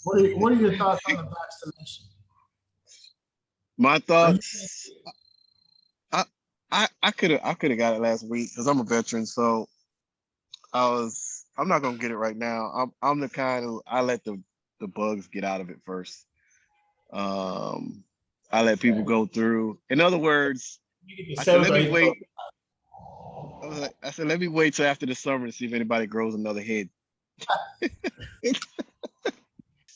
What are your thoughts on the vaccination? My thoughts. I could have got it last week because I'm a veteran, so I'm not gonna get it right now. I'm the kind who I let the bugs get out of it first. I let people go through. In other words, I said let me wait. I said let me wait till after the summer to see if anybody grows another head.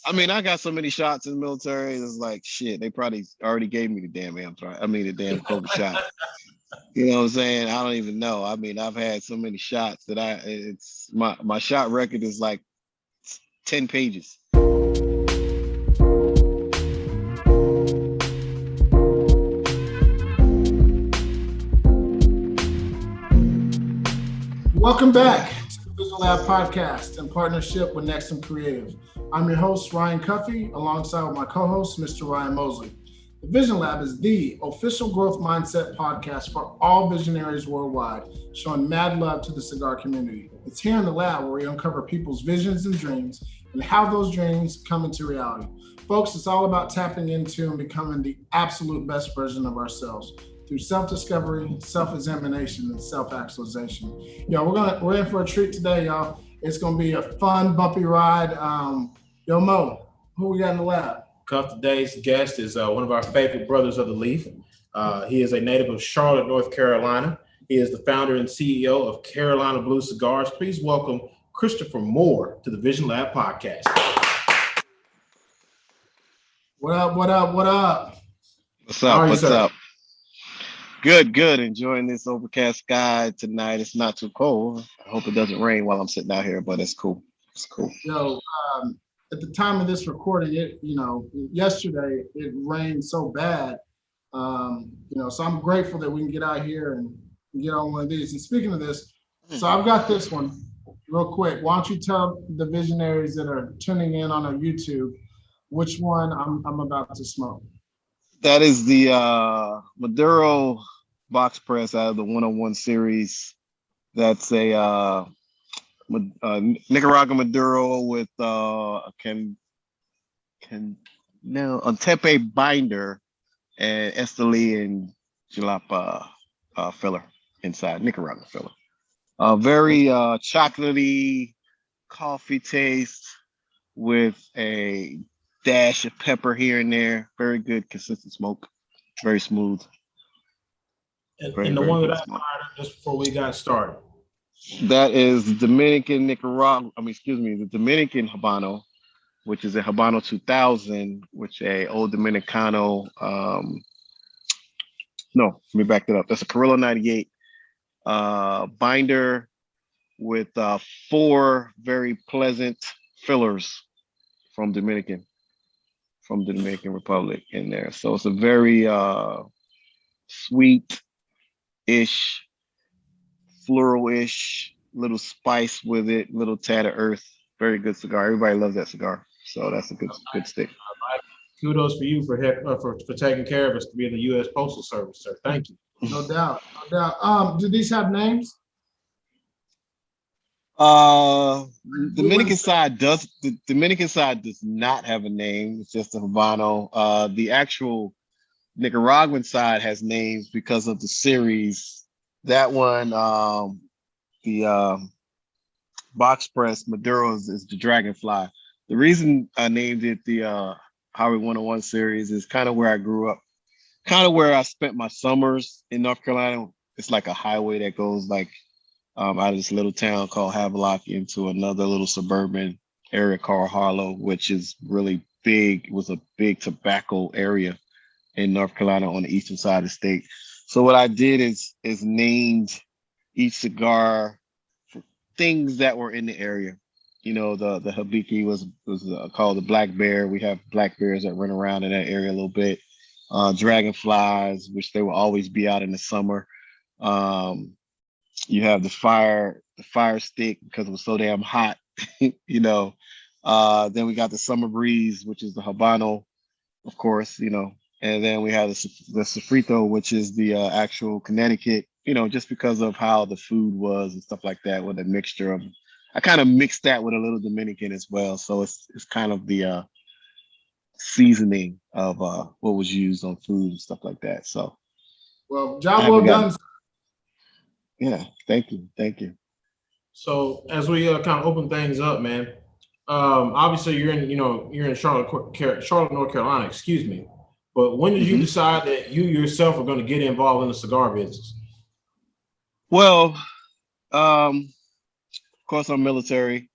I mean, I got so many shots in the military. It's like shit. They probably already gave me the damn the damn COVID shot. You know what I'm saying? I don't even know. I mean, I've had so many shots that it's my shot record is like 10 pages. Welcome back to the TheVisionLab podcast in partnership with Nexum Creative. I'm your host, Ryan Cuffey, alongside with my co-host, Mr. Ryan Mosley. The TheVisionLab is the official growth mindset podcast for all visionaries worldwide, showing mad love to the cigar community. It's here in the lab where we uncover people's visions and dreams and how those dreams come into reality. Folks, it's all about tapping into and becoming the absolute best version of ourselves through self-discovery, self-examination, and self-actualization. We're in for a treat today, y'all. It's gonna be a fun, bumpy ride. Mo, who we got in the lab? Cuff, today's guest is one of our favorite brothers of the Leaf. He is a native of Charlotte, North Carolina. He is the founder and CEO of Carolina Blue Cigars. Please welcome Christopher Moore to the TheVisionLab podcast. What up? What up? What up? What's up? What's up? Good. Enjoying this overcast sky tonight. It's not too cold. I hope it doesn't rain while I'm sitting out here, but it's cool. It's cool. At the time of this recording, yesterday it rained so bad. So I'm grateful that we can get out here and get on one of these. And speaking of this, so I've got this one real quick. Why don't you tell the visionaries that are tuning in on our YouTube which one I'm about to smoke? That is the Maduro box press out of the 101 series. That's a Nicaraguan Maduro with a Tepe binder and Esteli and Jalapa filler inside, Nicaraguan filler. Very chocolatey coffee taste with a dash of pepper here and there. Very good, consistent smoke. Very smooth. And the one that I fired just before we got started. That is the Dominican Habano, which is a Habano 2000, which a old Dominicano. No, let me back that up. That's a Carolina 98 binder with 4 very pleasant fillers from the Dominican Republic in there. So it's a very sweet-ish, floral-ish, little spice with it, little tad of earth. Very good cigar. Everybody loves that cigar. So that's a good stick. Kudos for you for taking care of us to be in the U.S. Postal Service, sir. Thank you. No doubt. Do these have names? Dominican side does not have a name. It's just a Habano. The actual Nicaraguan side has names because of the series. That one, the box press Maduro is the Dragonfly. The reason I named it the Highway 101 series is kind of where I grew up, kind of where I spent my summers in North Carolina. It's like a highway that goes like out of this little town called Havelock into another little suburban area called Harlow, which is really big. It was a big tobacco area in North Carolina on the eastern side of the state. So what I did is named each cigar for things that were in the area. The Hibiki was called the Black Bear. We have black bears that run around in that area a little bit. Dragonflies, which they will always be out in the summer. You have the fire stick because it was so damn hot, Then we got the summer breeze, which is the Habano, of course, and then we have the Sofrito, which is the actual Connecticut, just because of how the food was and stuff like that, with a mixture of. I kind of mixed that with a little Dominican as well, so it's kind of the seasoning of what was used on food and stuff like that. So Well, I job well haven't done. gotten. Yeah, thank you. So as we kind of open things up, man, obviously you're in Charlotte, North Carolina, excuse me. But when did you Hmm. decide that you yourself are going to get involved in the cigar business? Well, of course, I'm military.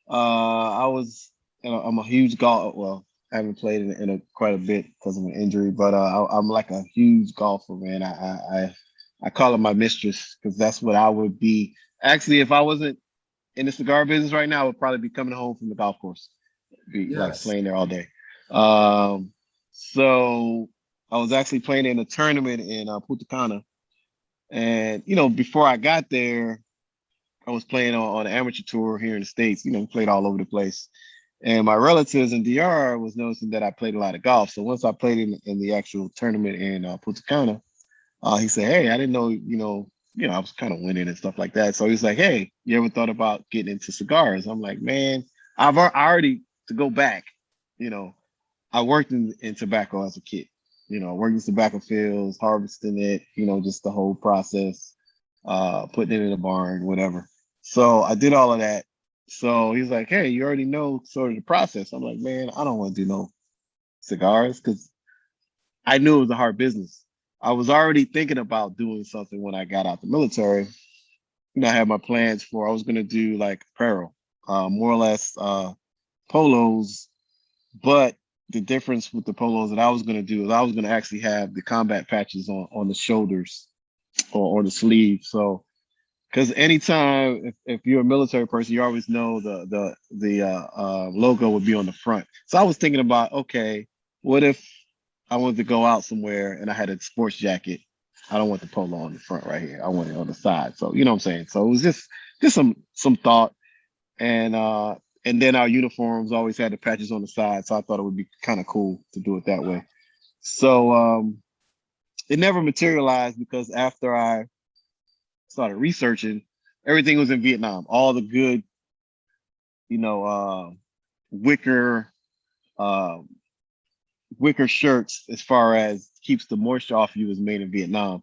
I was, I'm a huge golf. Well, I haven't played in quite a bit because of an injury, but I'm like a huge golfer, man. I call it my mistress because that's what I would be. Actually, if I wasn't in the cigar business right now, I would probably be coming home from the golf course, be like Yes. playing there all day. Um, so I was actually playing in a tournament in Punta Cana, and before I got there, I was playing on an amateur tour here in the States, played all over the place. And my relatives in DR was noticing that I played a lot of golf. So once I played in the actual tournament in Punta Cana, he said, "Hey, I didn't know, I was kind of winning and stuff like that." So he's like, "Hey, you ever thought about getting into cigars?" I'm like, "Man, I already to go back, you know, I worked in tobacco as a kid. I worked in tobacco fields, harvesting it, just the whole process, putting it in a barn, whatever. So I did all of that. So he's like, "Hey, you already know sort of the process." I'm like, "Man, I don't want to do no cigars because I knew it was a hard business. I was already thinking about doing something when I got out the military. I had my plans for I was gonna do like apparel, more or less polos, but the difference with the polos that I was going to do is I was going to actually have the combat patches on the shoulders or the sleeve. So, because anytime if you're a military person, you always know the logo would be on the front. So I was thinking about, okay, what if I wanted to go out somewhere and I had a sports jacket? I don't want the polo on the front right here. I want it on the side. So you know what I'm saying. So it was just some thought and then our uniforms always had the patches on the side, so I thought it would be kind of cool to do it that way. So it never materialized because after I started researching, everything was in Vietnam. All the good, you know, wicker uh, wicker shirts, as far as keeps the moisture off you, is made in Vietnam.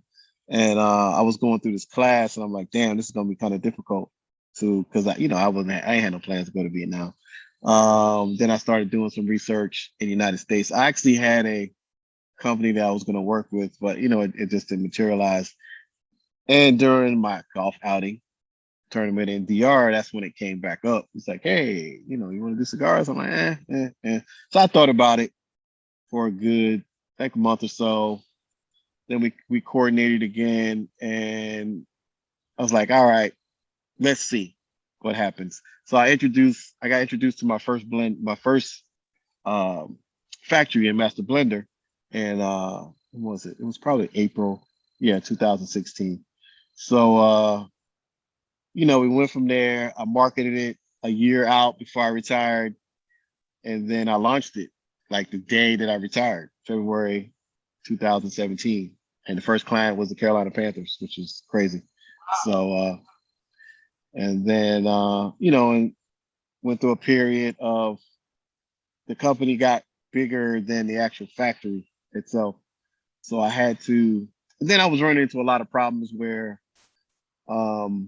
And I was going through this class, and I'm like, damn, this is gonna be kind of difficult to, because I ain't had no plans to go to Vietnam. Then I started doing some research in the United States. I actually had a company that I was going to work with, but it just didn't materialize. And during my golf outing tournament in DR, that's when it came back up. It's like, hey, you want to do cigars? I'm like, eh. So I thought about it for a good like month or so. Then we coordinated again, and I was like, all right, let's see what happens. So I got introduced to my first blend, my first um, factory in Master Blender, and when was it? It was probably April, yeah, 2016. So we went from there. I marketed it a year out before I retired, and then I launched it like the day that I retired, February 2017. And the first client was the Carolina Panthers, which is crazy. So and then and went through a period of the company got bigger than the actual factory itself. So I had to, and then I was running into a lot of problems where, because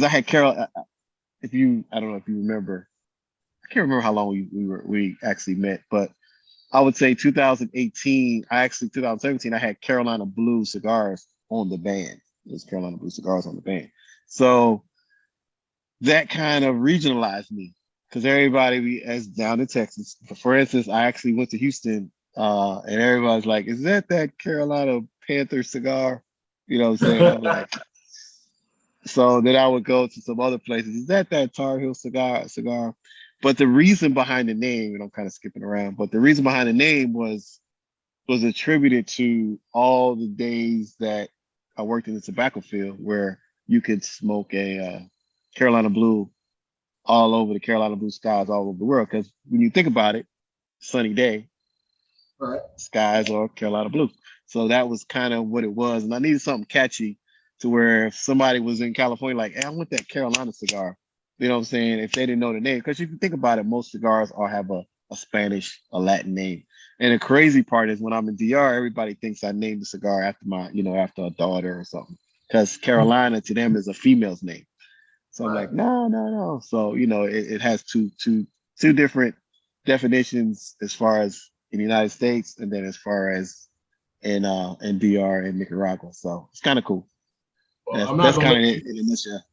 I had Carol, I don't know if you remember, I can't remember how long we actually met, but I would say 2018, 2017, I had Carolina Blue Cigars on the band. It was Carolina Blue Cigars on the band. So that kind of regionalized me because as down in Texas. For instance, I actually went to Houston, and everybody's like, "Is that Carolina Panther cigar?" You know what I'm saying? I'm like, so then I would go to some other places. Is that Tar Heel cigar? But the reason behind the name, and I'm kind of skipping around, but the reason behind the name was attributed to all the days that I worked in the tobacco field where you could smoke a Carolina Blue all over the Carolina Blue skies all over the world. Because when you think about it, sunny day, Right. skies are Carolina Blue. So that was kind of what it was. And I needed something catchy to where if somebody was in California, like, hey, I want that Carolina cigar. You know what I'm saying? If they didn't know the name. Because if you think about it, most cigars all have a a Spanish, a Latin name. And the crazy part is when I'm in DR, everybody thinks I named the cigar after my, after a daughter or something. Because Carolina to them is a female's name. So I'm Right. like, no, no, no. So, it has two different definitions as far as in the United States and then as far as in DR and Nicaragua. So it's kind of cool. Well, That's kind of it in a nutshell.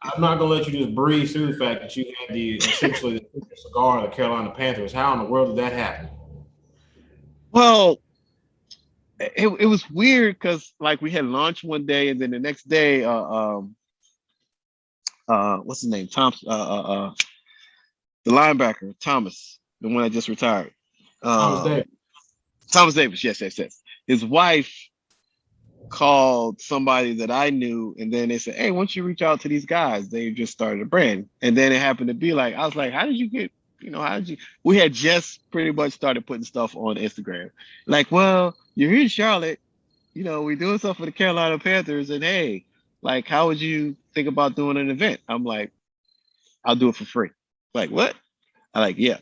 I'm not gonna let you just breeze through the fact that you had essentially the cigar of the Carolina Panthers. How in the world did that happen? Well, it was weird because like we had lunch one day and then the next day, what's his name? The linebacker, Thomas, the one that just retired. Thomas Davis. Thomas Davis, yes. His wife called somebody that I knew, and then they said, "Hey, why don't you reach out to these guys? They just started a brand." And then it happened to be like, I was like, "How did you get? How did you?" We had just pretty much started putting stuff on Instagram. Like, well, you're here in Charlotte, we're doing stuff for the Carolina Panthers, and hey, like, how would you think about doing an event? I'm like, I'll do it for free. Like, what? I like, yeah.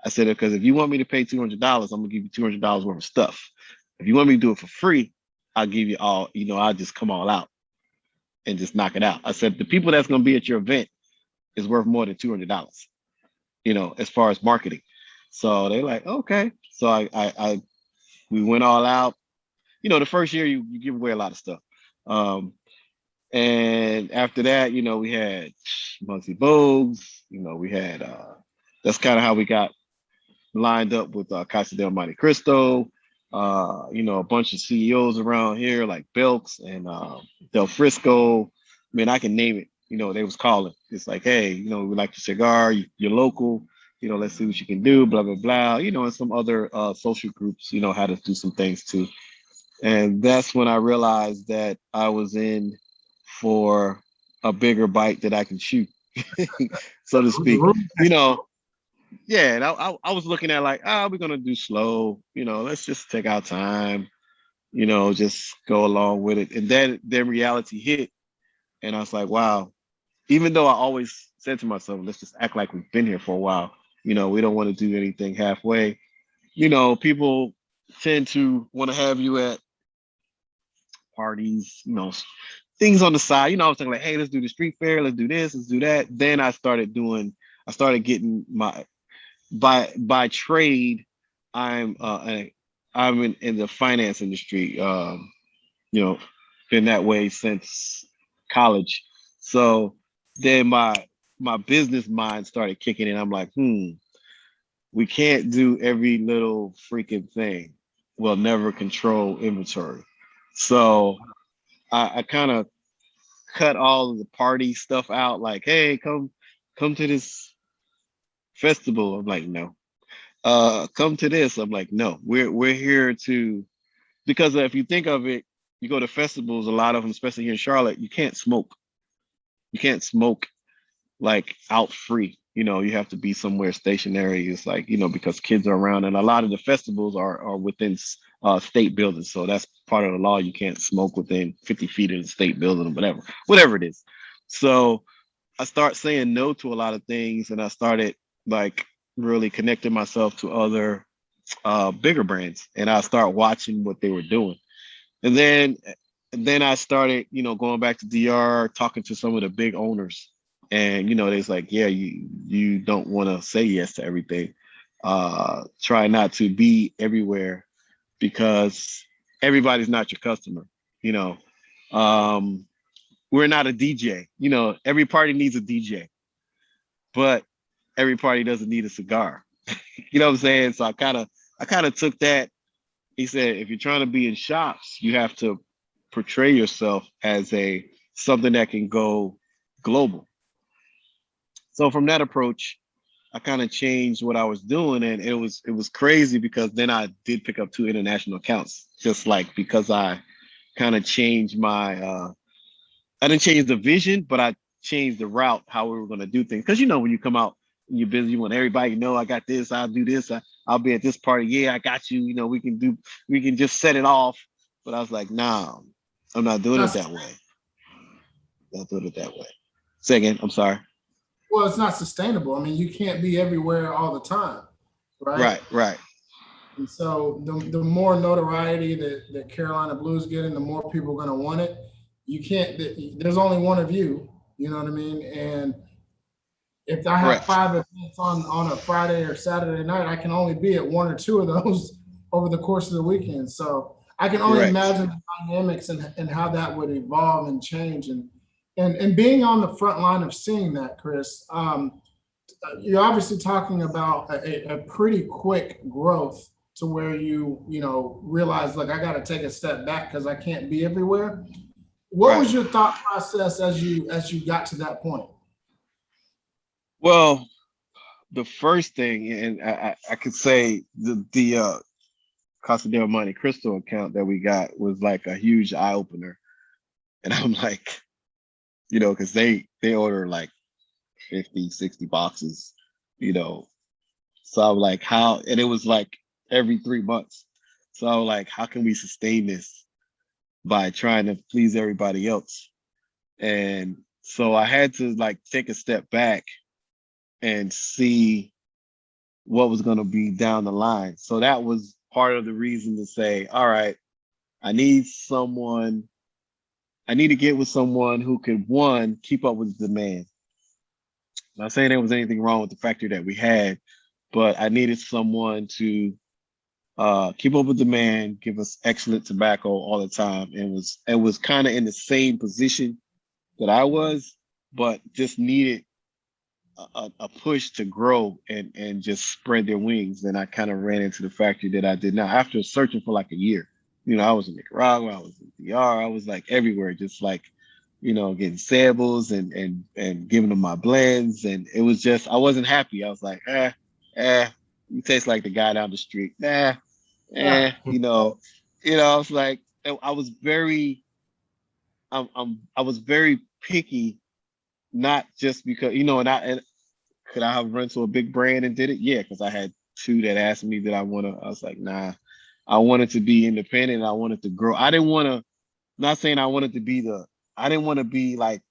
I said, because if you want me to pay $200, I'm gonna give you $200 worth of stuff. If you want me to do it for free, I'll give you all, I'll just come all out and just knock it out. I said, the people that's going to be at your event is worth more than $200, as far as marketing. So they're like, okay. So we went all out. The first year you give away a lot of stuff. And after that, we had monthly Vogues, we had, that's kind of how we got lined up with Casa del Monte Cristo. A bunch of CEOs around here like Belks and Del Frisco. I mean, I can name it. They was calling. It's like, hey, we like your cigar. You're local. Let's see what you can do. Blah blah blah. And some other social groups. How to do some things too. And that's when I realized that I was in for a bigger bite that I can shoot, so to speak. Yeah, and I was looking at like, we're gonna do slow, let's just take our time, just go along with it. And then reality hit, and I was like, wow. Even though I always said to myself, let's just act like we've been here for a while. We don't want to do anything halfway. People tend to want to have you at parties, things on the side. I was thinking like, hey, let's do the street fair, let's do this, let's do that. Then I started getting my by trade, I'm in the finance industry. Been that way since college. So then my business mind started kicking in. I'm like, we can't do every little freaking thing. We'll never control inventory. So I kind of cut all of the party stuff out. Like, hey, come to this festival. I'm like, no. Come to this. I'm like, no, we're here to, because if you think of it, you go to festivals, a lot of them, especially here in Charlotte, you can't smoke like out free. You have to be somewhere stationary. It's like, because kids are around, and a lot of the festivals are within state buildings. So that's part of the law. You can't smoke within 50 feet of the state building or whatever it is. So I start saying no to a lot of things, and I started like really connecting myself to other bigger brands, and I start watching what they were doing. And then I started, going back to DR, talking to some of the big owners. And, they's like, yeah, you don't want to say yes to everything. Try not to be everywhere because everybody's not your customer. We're not a DJ. Every party needs a DJ, but every party doesn't need a cigar. You know what I'm saying? So I kind of took that. He said, if you're trying to be in shops, you have to portray yourself as something that can go global. So from that approach, I kind of changed what I was doing, and it was crazy because then I did pick up 2 international accounts, just like because I kind of changed I didn't change the vision, but I changed the route, how we were going to do things. Because when you come out and you're busy, you want everybody to know I got this, I'll do this, I'll be at this party. Yeah, I got you. We can just set it off. But I was like, nah, I'm not doing it that way. Not doing it that way. Say again, I'm sorry. Well, it's not sustainable. I mean, you can't be everywhere all the time, right? Right. And so the more notoriety that Carolina Blue is getting, the more people are going to want it. You can't. There's only one of you. You know what I mean? And if I have Correct. 5 events on a Friday or Saturday night, I can only be at one or two of those over the course of the weekend. So I can only Correct. imagine the dynamics and how that would evolve and change. And being on the front line of seeing that, Chris, you're obviously talking about a pretty quick growth to where you realize, like, I got to take a step back because I can't be everywhere. What Right. was your thought process as you got to that point? Well, the first thing, and I could say the Casa del Monte Crystal account that we got was like a huge eye opener. And I'm like, because they order like 50, 60 boxes, you know. So I'm like, how? And it was like every 3 months. So I was like, how can we sustain this by trying to please everybody else? And so I had to like take a step back and see what was going to be down the line. So that was part of the reason to say, all right, I need someone, I need to get with someone who could, one, keep up with the demand. Not saying there was anything wrong with the factory that we had, but I needed someone to keep up with demand, give us excellent tobacco all the time, and was kind of in the same position that I was, but just needed a push to grow and just spread their wings. And I kind of ran into the factory that I did now after searching for like a year. I was in Nicaragua, I was in DR, I was like everywhere, just like, getting samples and giving them my blends. And it was just, I wasn't happy. I was like, you taste like the guy down the street. Yeah. I was like, I was very, I was very picky, not just because, and could I have run to a big brand and did it? Yeah, because I had two that asked me that I was like, nah, I wanted to be independent. I wanted to grow. I didn't want to, not saying I wanted to be I didn't want to be like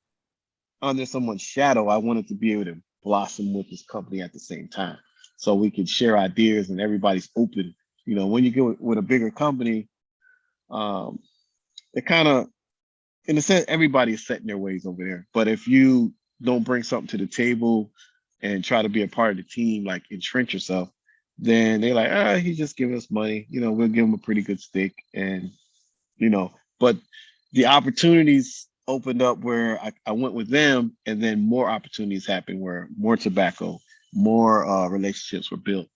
under someone's shadow. I wanted to be able to blossom with this company at the same time. So we could share ideas and everybody's open. When you go with a bigger company, it kind of, in a sense, everybody is set in their ways over there. But if you don't bring something to the table and try to be a part of the team, like entrench yourself, then they're like, he's just giving us money. We'll give him a pretty good stick. And, but the opportunities opened up where I went with them, and then more opportunities happened where more tobacco, more relationships were built.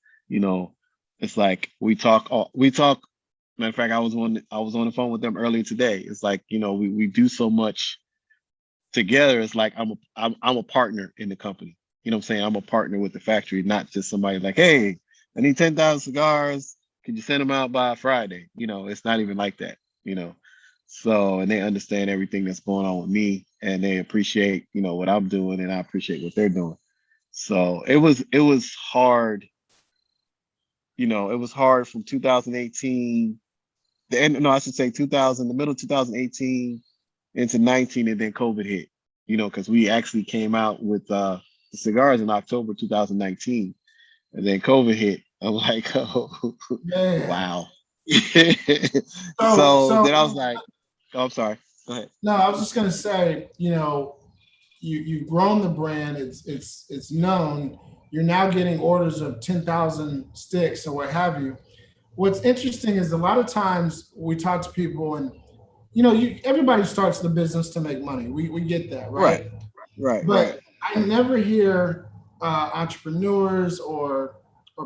It's like we talk. Matter of fact, I was on the phone with them earlier today. It's like, we do so much together. It's like I'm a partner in the company. You know what I'm saying? I'm a partner with the factory, not just somebody like, hey, I need 10,000 cigars. Could you send them out by Friday? It's not even like that. So, and they understand everything that's going on with me, and they appreciate, what I'm doing, and I appreciate what they're doing. So it was hard. It was hard from 2018, I should say 2000, the middle of 2018 into 19, and then COVID hit, because we actually came out with the cigars in October 2019, and then COVID hit. I'm like, oh, Man. wow. So Then I was like, oh, I'm sorry. Go ahead. no, I was just gonna say, you've grown the brand. It's known. You're now getting orders of 10,000 sticks or what have you. What's interesting is a lot of times we talk to people, and everybody starts the business to make money. We get that, right? But I never hear entrepreneurs or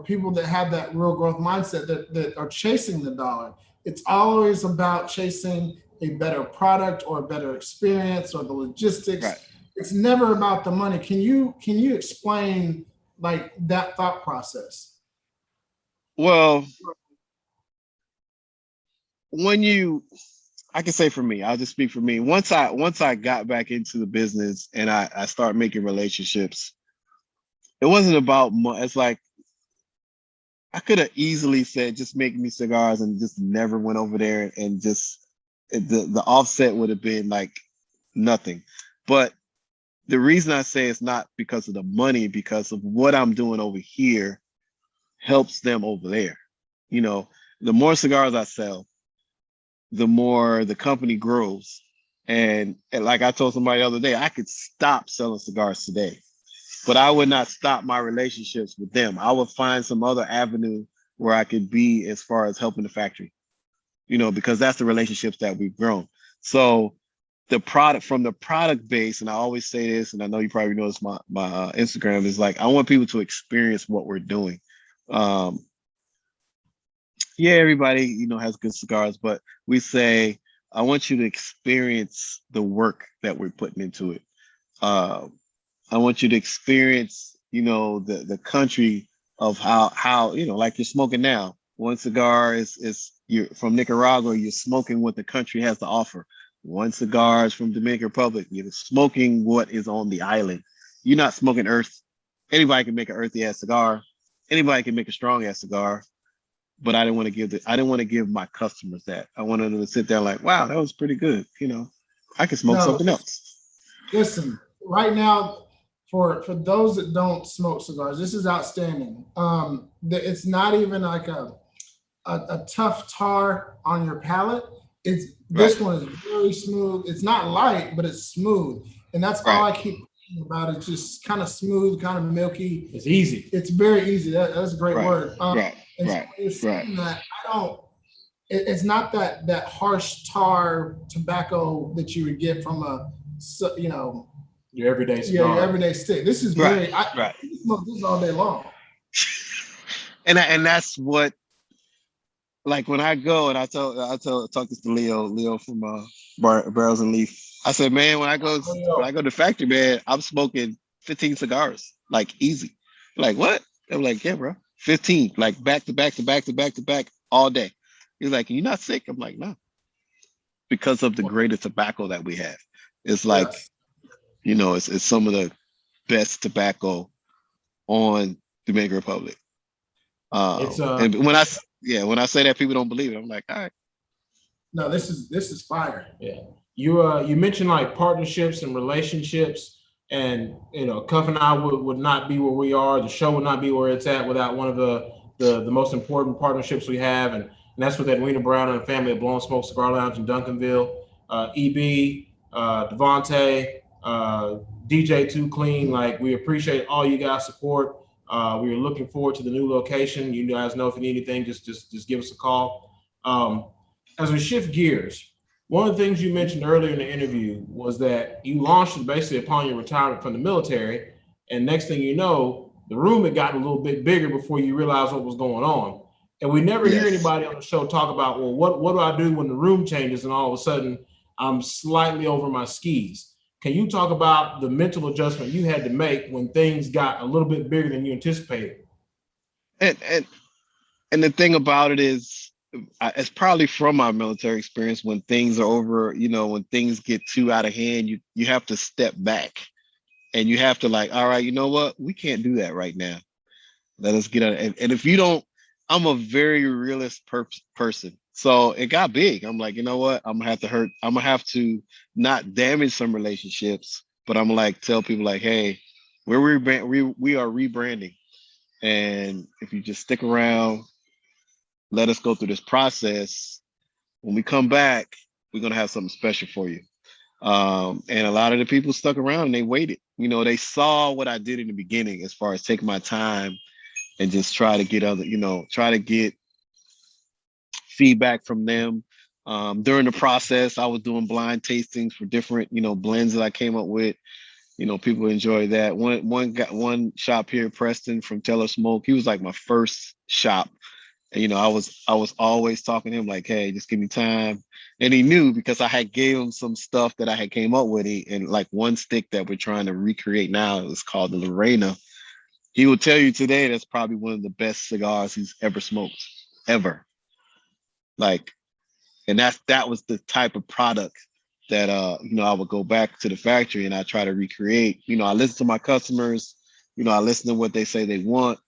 people that have that real growth mindset that are chasing the dollar. It's always about chasing a better product or a better experience or the logistics. Right. It's never about the money. Can you explain like that thought process? Well, I can say for me, I'll just speak for me. Once I got back into the business and I started making relationships, it wasn't about money. It's like I could have easily said, just make me cigars, and just never went over there, and just the offset would have been like nothing. But the reason I say it's not because of the money, because of what I'm doing over here helps them over there. You know, the more cigars I sell, the more the company grows. And like I told somebody the other day, I could stop selling cigars today, but I would not stop my relationships with them. I would find some other avenue where I could be as far as helping the factory, you know, because that's the relationships that we've grown. So the product, from the product base, and I always say this, and I know you probably noticed my Instagram is like, I want people to experience what we're doing. Um, yeah, everybody, you know, has good cigars, but we say, I want you to experience the work that we're putting into it. Uh, I want you to experience, you know, the country of how, you know, like you're smoking now. One cigar is you're from Nicaragua, you're smoking what the country has to offer. One cigar is from Dominican Republic, you're smoking what is on the island. You're not smoking earth. Anybody can make an earthy ass cigar. Anybody can make a strong ass cigar. But I didn't want to give my customers that. I wanted them to sit there like, wow, that was pretty good. You know, I could smoke No, something else. listen, right now, for those that don't smoke cigars, this is outstanding. It's not even like a tough tar on your palate. It's Right, This one is very smooth. It's not light, but it's smooth, and that's all right, I keep thinking about. It's just kind of smooth, kind of milky. It's easy. It's very easy. That's a great right, word. right, And so right, when you're right. saying that, I don't. It's not that harsh tar tobacco that you would get from you know, Your everyday yeah, your cigar. everyday stick. This is Right, very. I right. smoke this all day long. And that's what, like when I go and talk this to Leo from Barrels and Leaf. I said, man, when I go to the factory, man, I'm smoking 15 cigars, like easy. Like what? I'm like, yeah, bro, 15, like back to back to back to back to back all day. He's like, you're not sick? I'm like, no, because of the greater tobacco that we have. It's like, Yes. you know, it's some of the best tobacco on Dominican Republic. It's And when I say that, people don't believe it. I'm like, all right. No, this is fire. Yeah. You mentioned like partnerships and relationships, and you know, Cuff and I would not be where we are. The show would not be where it's at without one of the most important partnerships we have, and that's with Edwina Brown and the family at Blown Smoke Cigar Lounge in Duncanville. EB, Devontae, DJ Too Clean. Like, we appreciate all you guys' support. We are looking forward to the new location. You guys know if you need anything, just give us a call. As we shift gears, one of the things you mentioned earlier in the interview was that you launched it basically upon your retirement from the military, and next thing you know, the room had gotten a little bit bigger before you realized what was going on. And we never hear Yes. anybody on the show talk about, well, what do I do when the room changes and all of a sudden I'm slightly over my skis? Can you talk about the mental adjustment you had to make when things got a little bit bigger than you anticipated? And the thing about it is, it's probably from my military experience. When things are over, you know, when things get too out of hand, you have to step back and you have to like, all right, you know what? We can't do that right now. Let us get out. And if you don't, I'm a very realist person. So it got big. I'm like, you know what? I'm gonna have to not damage some relationships, but I'm like tell people like, hey, we are rebranding. And if you just stick around, let us go through this process. When we come back, we're gonna have something special for you. And a lot of the people stuck around and they waited. You know, they saw what I did in the beginning as far as taking my time and just try to get try to get feedback from them. During the process, I was doing blind tastings for different, you know, blends that I came up with. You know, people enjoy that. One shop here, Preston from Teller Smoke. He was like my first shop. And, you know, I was always talking to him like, hey, just give me time. And he knew because I had gave him some stuff that I had came up with. And like one stick that we're trying to recreate now is called the Lorena. He will tell you today that's probably one of the best cigars he's ever smoked, ever. Like, and that was the type of product that you know, I would go back to the factory and I try to recreate. You know, I listen to my customers, you know, I listen to what they say they want.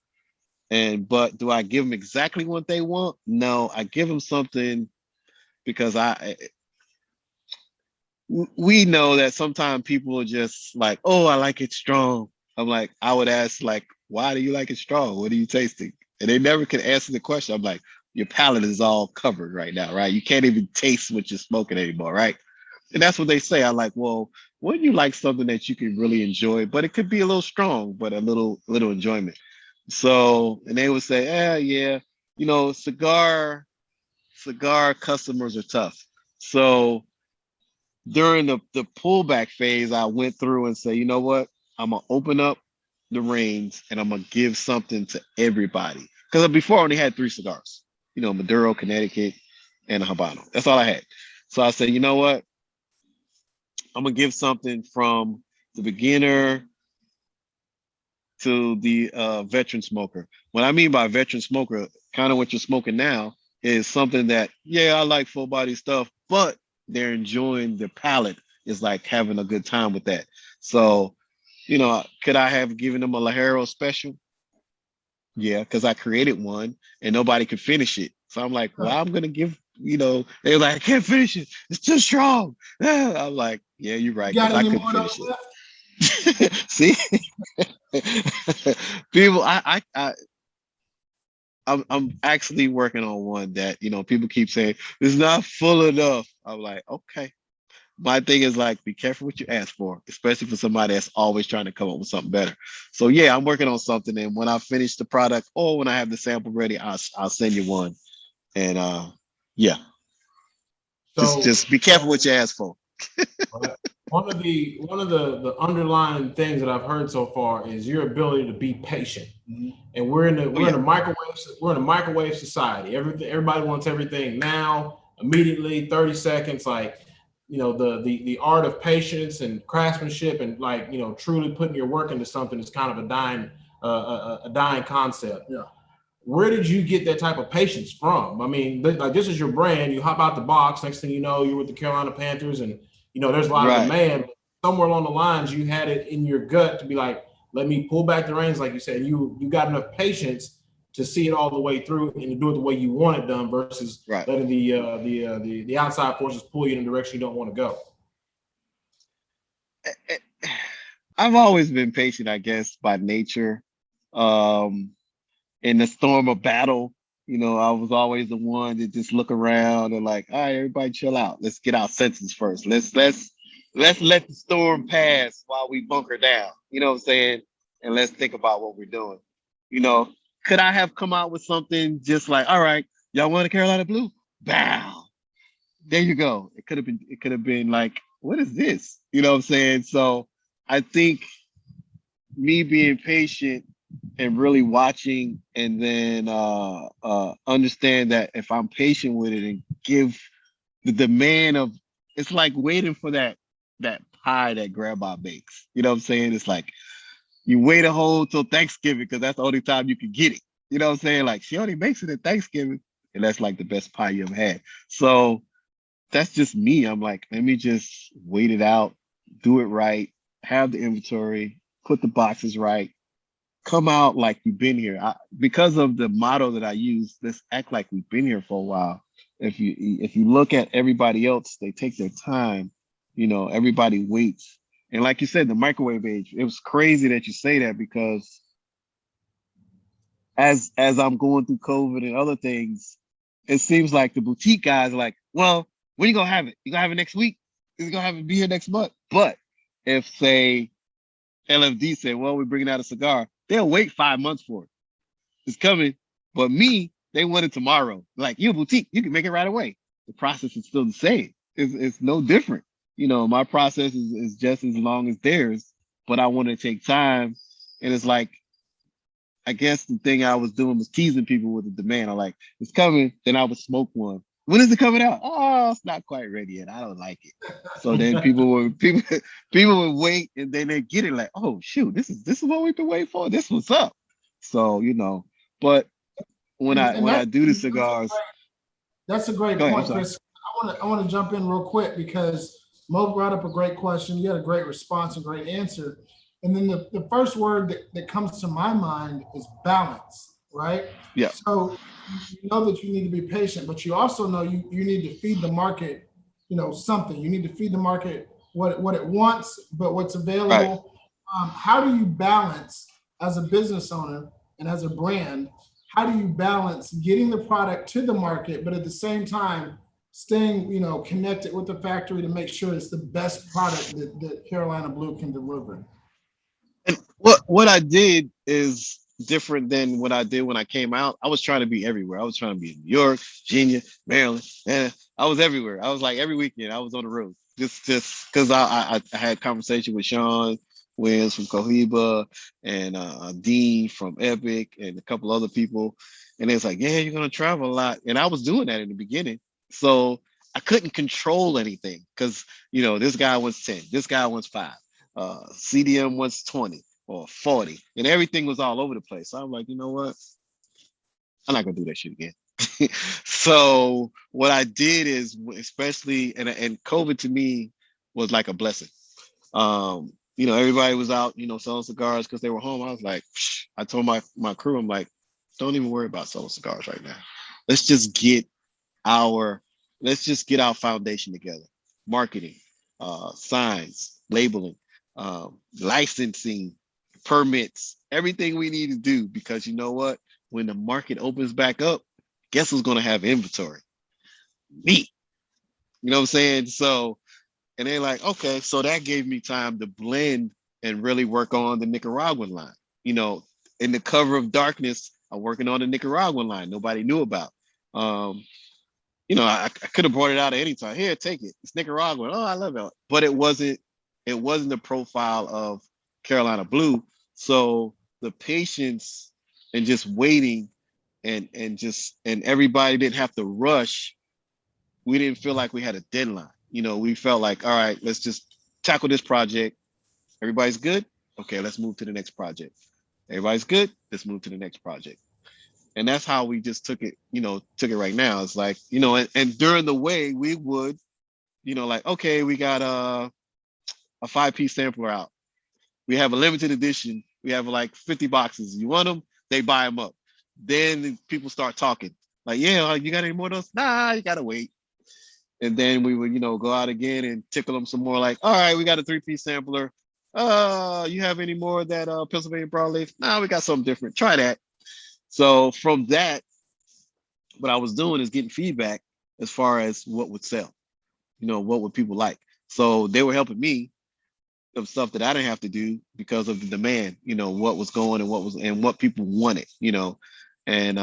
But do I give them exactly what they want? No, I give them something because we know that sometimes people are just like, oh, I like it strong. I'm like, I would ask like, why do you like it strong? What are you tasting? And they never can answer the question. I'm like, your palate is all covered right now, right? You can't even taste what you're smoking anymore, right? And that's what they say. I like, well, wouldn't you like something that you can really enjoy, but it could be a little strong, but a little enjoyment. So, and they would say, yeah, cigar customers are tough. So during the pullback phase, I went through and say, you know what? I'm gonna open up the reins and I'm gonna give something to everybody. Because before I only had 3 cigars, Maduro, Connecticut, and a Habano. That's all I had. So I said, you know what? I'm gonna give something from the beginner to the veteran smoker. What I mean by veteran smoker, kind of what you're smoking now, is something that, yeah, I like full body stuff, but they're enjoying the palate, is like having a good time with that. So, could I have given them a Lajero special? Yeah, because I created one and nobody could finish it. So I'm like, well, I'm gonna give, they're like, I can't finish it. It's too strong. I'm like, yeah, you're right, because I couldn't finish it. See, people, I'm actually working on one that, people keep saying it's not full enough. I'm like, okay. My thing is like, be careful what you ask for, especially for somebody that's always trying to come up with something better. So yeah, I'm working on something, and when I finish the product or when I have the sample ready, I'll send you one. And yeah, So just be careful what you ask for. one of the underlying things that I've heard so far is your ability to be patient. And we're in a microwave society. Everybody wants everything now, immediately, 30 seconds. Like, the art of patience and craftsmanship and truly putting your work into something is kind of a dying concept. Yeah. Where did you get that type of patience from? I mean, like, this is your brand. You hop out the box. Next thing you know, you're with the Carolina Panthers, and there's a lot of demand. Somewhere along the lines, you had it in your gut to be like, let me pull back the reins, like you said. You got enough patience to see it all the way through and to do it the way you want it done, versus letting the outside forces pull you in a direction you don't want to go. I've always been patient, I guess, by nature. In the storm of battle, I was always the one to just look around and like, all right, everybody chill out. Let's get our senses first. Let's let the storm pass while we bunker down. You know what I'm saying? And let's think about what we're doing. Could I have come out with something just like, all right, y'all want a Carolina Blue? Bow. There you go. It could have been like, what is this? You know what I'm saying? So I think me being patient and really watching, and then understand that if I'm patient with it and give the demand of, it's like waiting for that pie that grandma bakes. You know what I'm saying? It's like you wait a whole till Thanksgiving because that's the only time you can get it. You know what I'm saying? Like, she only makes it at Thanksgiving, and that's like the best pie you ever had. So that's just me. I'm like, let me just wait it out, do it right, have the inventory, put the boxes right, come out like you've been here. Because of the motto that I use, let's act like we've been here for a while. If you look at everybody else, they take their time. Everybody waits. And like you said, the microwave age, it was crazy that you say that, because as I'm going through COVID and other things, it seems like the boutique guys are like, well, when you gonna have it? You gonna have it next week? Is it gonna have it be here next month? But if, say, LFD said, well, we're bringing out a cigar, they'll wait 5 months for it. It's coming. But me, they want it tomorrow. Like, you're a boutique, you can make it right away. The process is still the same. It's no different. My process is just as long as theirs, but I want to take time. And it's like, I guess the thing I was doing was teasing people with the demand. I'm like, it's coming, then I would smoke one. When is it coming out? Oh, it's not quite ready yet. I don't like it. So then people would wait, and then they get it like, oh shoot, this is what we've been waiting for. This was up. So but when I do the cigars, that's a great point, Chris. I want to jump in real quick because Mo brought up a great question. You had a great response and great answer. And then the first word that comes to my mind is balance, right? Yeah. So you know that you need to be patient, but you also know you need to feed the market something. You need to feed the market what it wants, but what's Right. available. How do you balance as a business owner and as a brand? How do you balance getting the product to the market, but at the same time staying, connected with the factory to make sure it's the best product that Carolina Blue can deliver? And what I did is different than what I did when I came out. I was trying to be everywhere. I was trying to be in New York, Virginia, Maryland, and I was everywhere. I was like every weekend I was on the road, just because I had conversation with Sean Williams from Cohiba and Dean from Epic and a couple other people, and it's like, yeah, you're gonna travel a lot, and I was doing that in the beginning, so I couldn't control anything because this guy wants 10, this guy wants 5, CDM wants 20 or 40, and everything was all over the place. So I'm like, you know what? I'm not gonna do that shit again. So what I did is, especially and COVID to me was like a blessing. Everybody was out, selling cigars because they were home. I was like, I told my crew, I'm like, don't even worry about selling cigars right now. Let's just get our foundation together. Marketing, signs, labeling, licensing, permits, everything we need to do, because you know what? When the market opens back up, guess who's going to have inventory? Me. You know what I'm saying? So, and they're like, okay, so that gave me time to blend and really work on the Nicaraguan line. In the cover of darkness, I'm working on the Nicaraguan line nobody knew about. I could have brought it out at any time. Here, take it. It's Nicaraguan. Oh, I love it. But it wasn't the profile of Carolina Blue. So the patience and just waiting and everybody didn't have to rush. We didn't feel like we had a deadline. We felt like, all right, let's just tackle this project. Everybody's good. Okay, let's move to the next project. Everybody's good. Let's move to the next project. And that's how we just took it right now. It's like, and during the way we would, like, okay, we got a 5-piece sampler out. We have a limited edition. We have like 50 boxes. You want them? They buy them up. Then people start talking. Like, yeah, you got any more of those? Nah, you gotta wait. And then we would, go out again and tickle them some more. Like, all right, we got a 3-piece sampler. You have any more of that Pennsylvania broadleaf? Nah, we got something different. Try that. So from that, what I was doing is getting feedback as far as what would sell, what would people like. So they were helping me of stuff that I didn't have to do because of the demand, what was going and what people wanted, and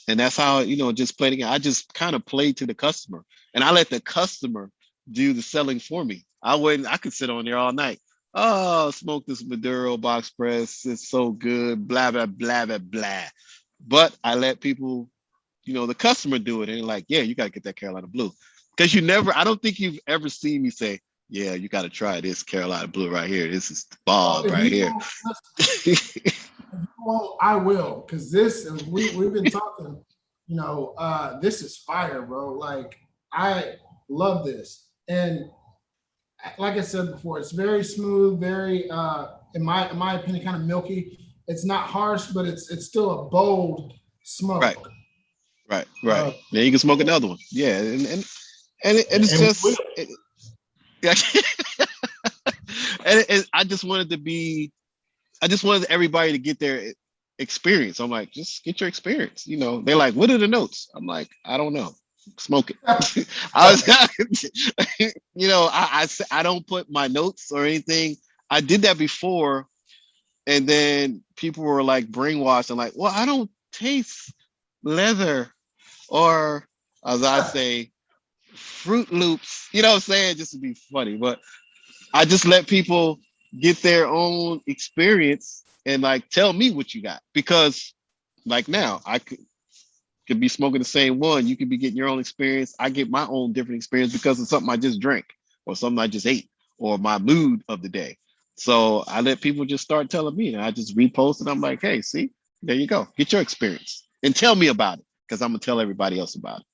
that's how, just played again. I just kind of played to the customer, and I let the customer do the selling for me. I could sit on there all night. Oh, smoke this Maduro box press. It's so good, blah, blah, blah, blah, blah. But I let people, the customer do it. And they're like, yeah, you got to get that Carolina Blue. Because I don't think you've ever seen me say, yeah, you got to try this Carolina Blue right here. This is the bomb right here. Well, I will, because we've been talking, this is fire, bro. Like, I love this. And like I said before, it's very smooth, very, in my opinion, kind of milky. It's not harsh, but it's still a bold smoke. Right. Then you can smoke another one. Yeah, and it's just, and I just wanted everybody to get their experience. I'm like, just get your experience. They're like, what are the notes? I'm like, I don't know. Smoke it. I don't put my notes or anything. I did that before, and then people were like brainwashed. I'm like, well, I don't taste leather, or as I say, Fruit Loops. You know what I'm saying? Just to be funny, but I just let people get their own experience and like tell me what you got, because like now I could be smoking the same one. You could be getting your own experience. I get my own different experience because of something I just drank or something I just ate or my mood of the day. So I let people just start telling me, and I just repost it. I'm like, hey, see, there you go. Get your experience and tell me about it, because I'm gonna tell everybody else about it.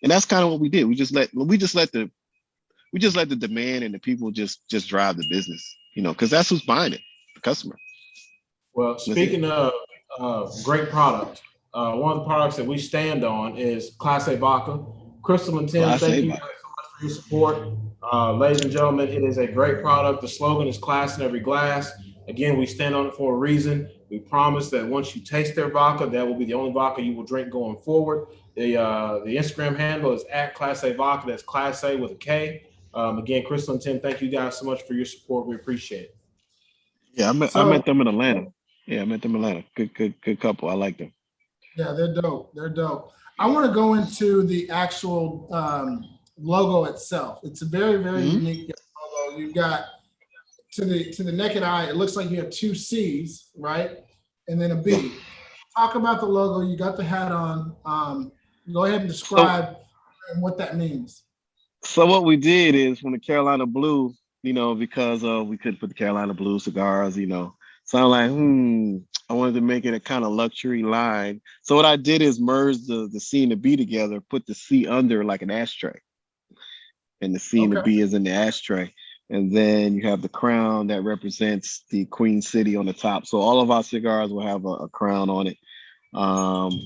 And that's kind of what we did. We just let the demand and the people just drive the business, because that's who's buying it, the customer. Well, speaking of great product, one of the products that we stand on is Class A Vodka. Crystal and Tim, thank you so much for your support. Ladies and gentlemen, it is a great product. The slogan is class in every glass. Again, we stand on it for a reason. We promise that once you taste their vodka, that will be the only vodka you will drink going forward. The Instagram handle is at Class A Vodka. That's Class A with a K. Again, Crystal and Tim, thank you guys so much for your support. We appreciate it. Yeah, I So met them in Atlanta. Yeah, I met them in Atlanta. Good couple. I like them. yeah, they're dope. They're dope. I want to go into the actual logo itself. It's a very, very Mhm. unique logo. You've got to the naked eye, it looks like you have two C's, right? And then a B. Talk about the logo. You got the hat on. Go ahead and So describe what that means. so what we did is when the Carolina Blue, because we couldn't put the Carolina Blue cigars, So I'm like, I wanted to make it a kind of luxury line. So what I did is merge the C and the B together, put the C under like an ashtray, and the C and the Okay. B is in the ashtray. And then you have the crown that represents the Queen City on the top. So all of our cigars will have a crown on it. Um,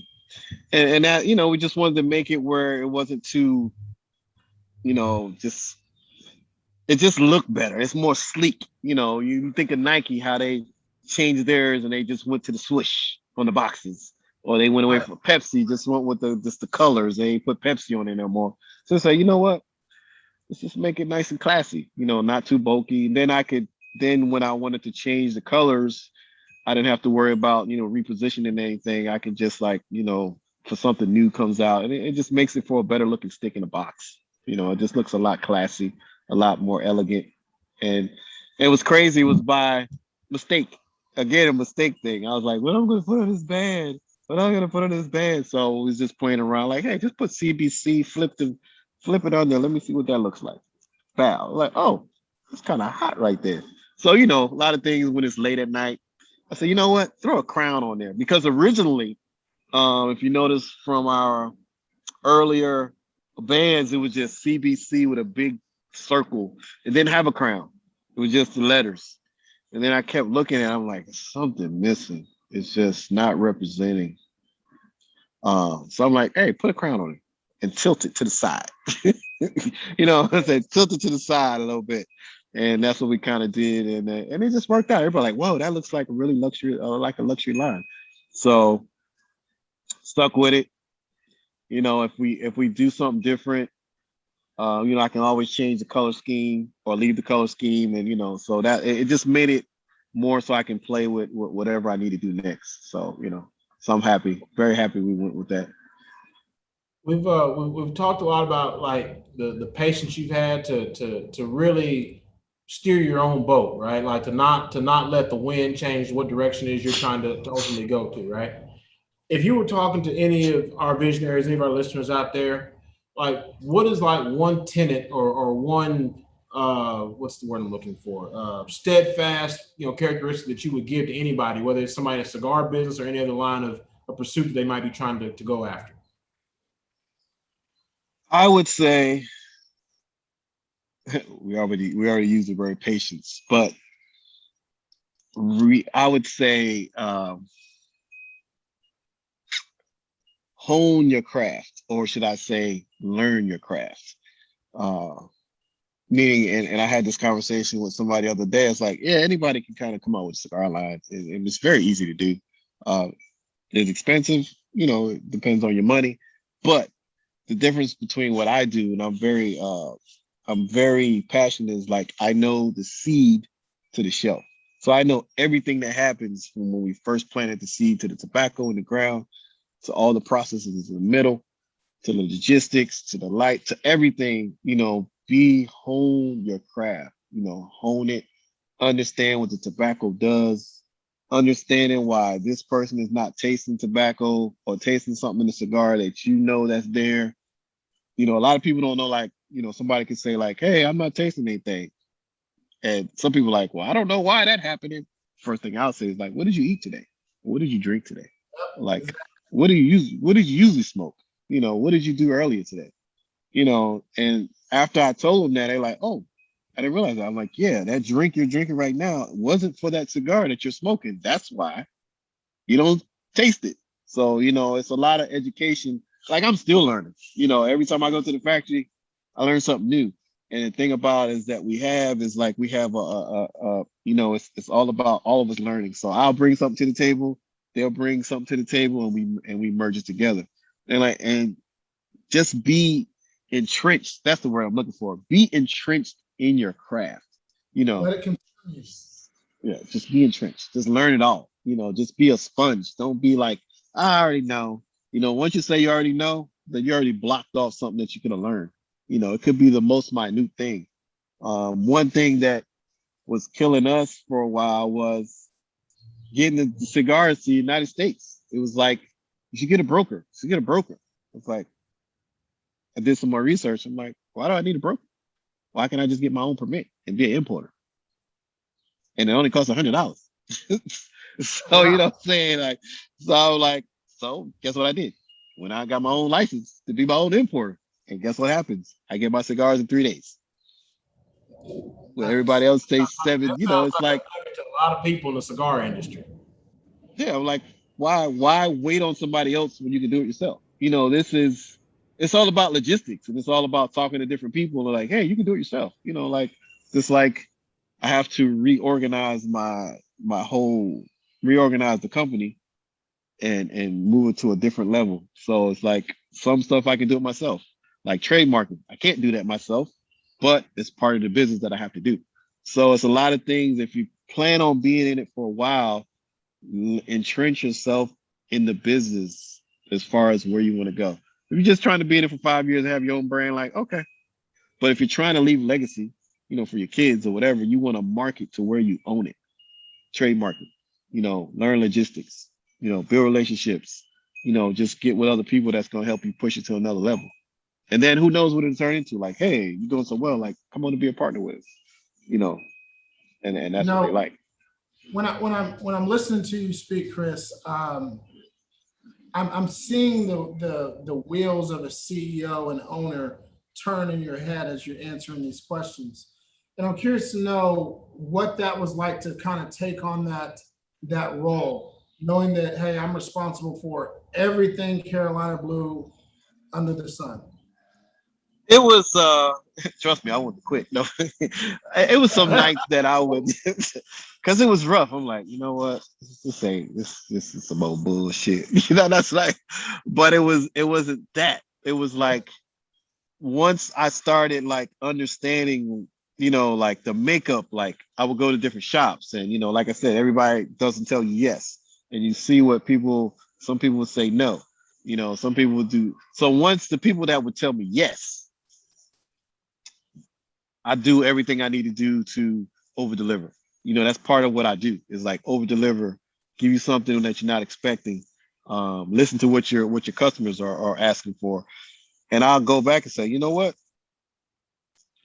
and that, we just wanted to make it where it wasn't too, just it just looked better. It's more sleek. You think of Nike, how they changed theirs and they just went to the swoosh on the boxes, or they went away Right. from Pepsi, just went with the colors. They ain't put Pepsi on it no more. So it's like, you know what? Let's just make it nice and classy. Not too bulky. Then when I wanted to change the colors, I didn't have to worry about repositioning anything. I could just for something new comes out, and it just makes it for a better looking stick in a box. It just looks a lot classy, a lot more elegant. And it was crazy. It was by mistake. Again, a mistake thing. I was like, what am I going to put on this band? What am I going to put on this band? So we was just playing around like, hey, just put CBC, flip it on there. Let me see what that looks like. Bow. Like, oh, it's kind of hot right there. So, a lot of things when it's late at night, I said, you know what? Throw a crown on there. Because originally, if you notice from our earlier bands, it was just CBC with a big circle. It didn't have a crown. It was just the letters. And then I kept looking at it. I'm like, something missing. It's just not representing. So I'm like, hey, put a crown on it and tilt it to the side. I said, tilt it to the side a little bit. And that's what we kind of did. And it just worked out. Everybody like, whoa, that looks like a really luxury, like a luxury line. So stuck with it. If we do something different, I can always change the color scheme or leave the color scheme. And, so that it just made it more so I can play with whatever I need to do next. So, so I'm happy, very happy we went with that. We've talked a lot about like the patience you've had to really steer your own boat, right? Like to not let the wind change what direction it is you're trying to ultimately go to, right? If you were talking to any of our visionaries, any of our listeners out there, like what is like one tenet or one what's the word I'm looking for? Steadfast, characteristic that you would give to anybody, whether it's somebody in a cigar business or any other line of a pursuit that they might be trying to go after. I would say we already used the word patience, but I would say hone your craft, or should I say learn your craft. Meaning, and I had this conversation with somebody the other day. It's like, yeah, anybody can kind of come out with a cigar line, and it's very easy to do. It's expensive, it depends on your money, but the difference between what I do, and I'm very passionate, is like I know the seed to the shelf. So I know everything that happens from when we first planted the seed to the tobacco in the ground, to all the processes in the middle, to the logistics, to the light, to everything, hone your craft, hone it, understand what the tobacco does, understanding why this person is not tasting tobacco or tasting something in the cigar that that's there. A lot of people don't know, like, somebody could say like, hey, I'm not tasting anything. And some people are like, well, I don't know why that happened. First thing I'll say is like, what did you eat today? What did you drink today? Like, what do what did you usually smoke? What did you do earlier today? And after I told them that, they're like, oh, I didn't realize that. I'm like, yeah, that drink you're drinking right now wasn't for that cigar that you're smoking. That's why you don't taste it. So, it's a lot of education. Like I'm still learning. Every time I go to the factory, I learn something new. And the thing about it is that we have it's all about all of us learning. So I'll bring something to the table, they'll bring something to the table, and we merge it together. And just be entrenched. That's the word I'm looking for. Be entrenched in your craft. Let it continue. Yeah, just be entrenched. Just learn it all. Just be a sponge. Don't be like, I already know. Once you say you already know, then you already blocked off something that you could have learned. It could be the most minute thing. One thing that was killing us for a while was getting the cigars to the United States. It was like, you should get a broker. You should get a broker. It's like, I did some more research. I'm like, why do I need a broker? Why can't I just get my own permit and be an importer? And it only costs $100. So, you know what I'm saying? So guess what I did? When I got my own license to be my own importer, and guess what happens? I get my cigars in 3 days. When everybody else takes 7, it's like to a lot of people in the cigar industry. Yeah, I'm like, why wait on somebody else when you can do it yourself? It's all about logistics, and it's all about talking to different people and like, hey, you can do it yourself. Just like I have to reorganize reorganize the company and move it to a different level. So it's like some stuff I can do it myself, like trademarking. I can't do that myself, but it's part of the business that I have to do. So it's a lot of things. If you plan on being in it for a while, entrench yourself in the business as far as where you want to go. If you're just trying to be in it for 5 years and have your own brand, like, okay. But if you're trying to leave legacy, for your kids or whatever, you want to market to where you own it, trademark it, learn logistics, build relationships, just get with other people that's going to help you push it to another level. And then who knows what it'll turn into? Like, hey, you're doing so well, like, come on to be a partner with us, and that's what they like. When I'm listening to you speak, Chris, I'm seeing the wheels of a CEO and owner turn in your head as you're answering these questions. And I'm curious to know what that was like to kind of take on that role, knowing that, hey, I'm responsible for everything Carolina Blue under the sun. It was trust me, I want to quit. No, it was some nights that I would because it was rough. I'm like, you know what? This is some old bullshit. That's like, but it wasn't that. It was like once I started like understanding, like the makeup, like I would go to different shops and like I said, everybody doesn't tell you yes. And you see what some people would say no. Some people would do. So once the people that would tell me yes, I do everything I need to do to over deliver. That's part of what I do is like over deliver, give you something that you're not expecting. Listen to what your customers are asking for. And I'll go back and say, you know what?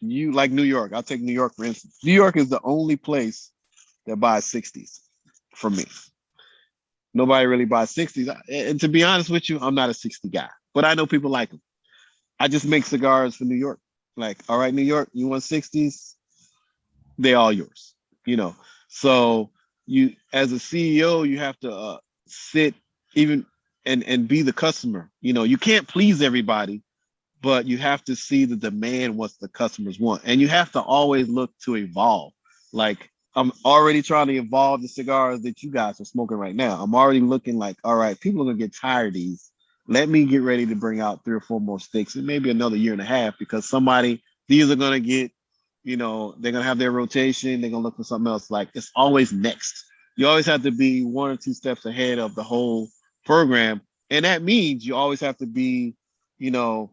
You like New York. I'll take New York, for instance. New York is the only place that buys 60s for me. Nobody really buys 60s. And to be honest with you, I'm not a 60 guy, but I know people like them. I just make cigars for New York. Like, all right, New York, you want 60s? They all yours, So you, as a CEO, you have to sit even and be the customer. You can't please everybody, but you have to see the demand, what the customers want. And you have to always look to evolve. Like, I'm already trying to evolve the cigars that you guys are smoking right now. I'm already looking like, all right, people are going to get tired of these. Let me get ready to bring out 3 or 4 more sticks and maybe another year and a half because these are going to get, they're going to have their rotation. They're going to look for something else. Like it's always next. You always have to be 1 or 2 steps ahead of the whole program. And that means you always have to be, 1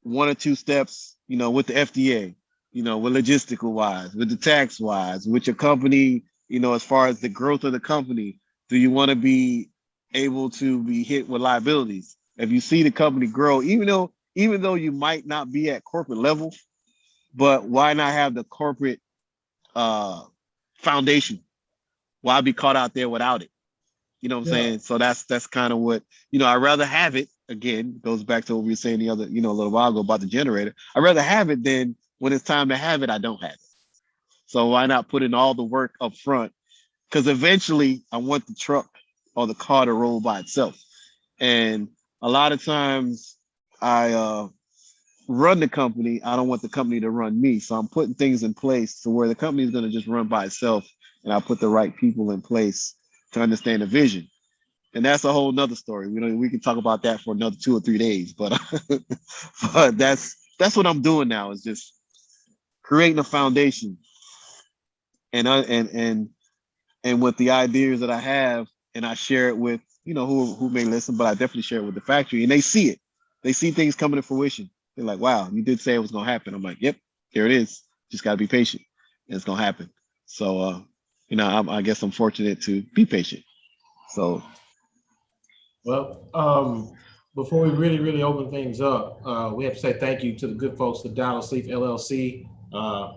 or 2 steps, with the FDA, with logistical wise, with the tax wise, with your company, as far as the growth of the company. Do you want to be able to be hit with liabilities? If you see the company grow, even though you might not be at corporate level, but why not have the corporate foundation? Why be caught out there without it? You know what I'm saying? So that's kind of what, I'd rather have it. Again, goes back to what we were saying the other, a little while ago about the generator. I'd rather have it than when it's time to have it, I don't have it. So why not put in all the work up front? Because eventually I want the truck or the car to roll by itself. And a lot of times I run the company. I don't want the company to run me. So I'm putting things in place to where the company is going to just run by itself, and I'll put the right people in place to understand the vision. And that's a whole nother story. We can talk about that for another 2 or 3 days, but but that's what I'm doing now, is just creating a foundation, and with the ideas that I have, and I share it with who may listen, but I definitely share it with the factory, and they see it. They see things coming to fruition. They're like, "Wow, you did say it was gonna happen." I'm like, "Yep, there it is. Just gotta be patient, and it's gonna happen." So, I guess I'm fortunate to be patient. So, Well, before we really open things up, we have to say thank you to the good folks at Dallas Leaf LLC,